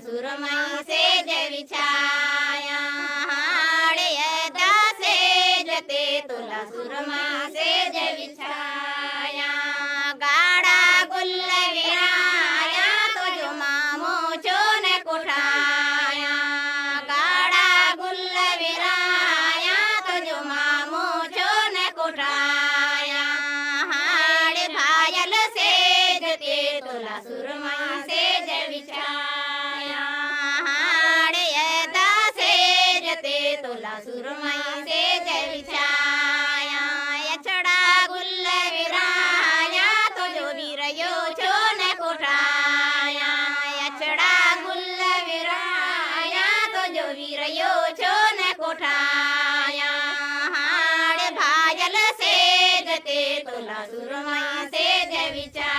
सुरमई से जय छाया हाड़ता से जते तुला सुरमा से जय छाया गाड़ा गुल्ल विराया तुझो मामो चोन कुठाया गाड़ा गुल्ल विराया तुझो मामो चोन कुठाया हाड़ भायल से जते तुला सुरमा से जय छाया हाड़ता से जते तुला सुरमई से जय छाया यचड़ा गुल्ल विराया तुझो वीरयो चोन कुठाया यचड़ा गुल्ल विराया तुझो वीरयो चोन कुठाया हाड़ भायल से जते तुला सुरमई से जय छाया।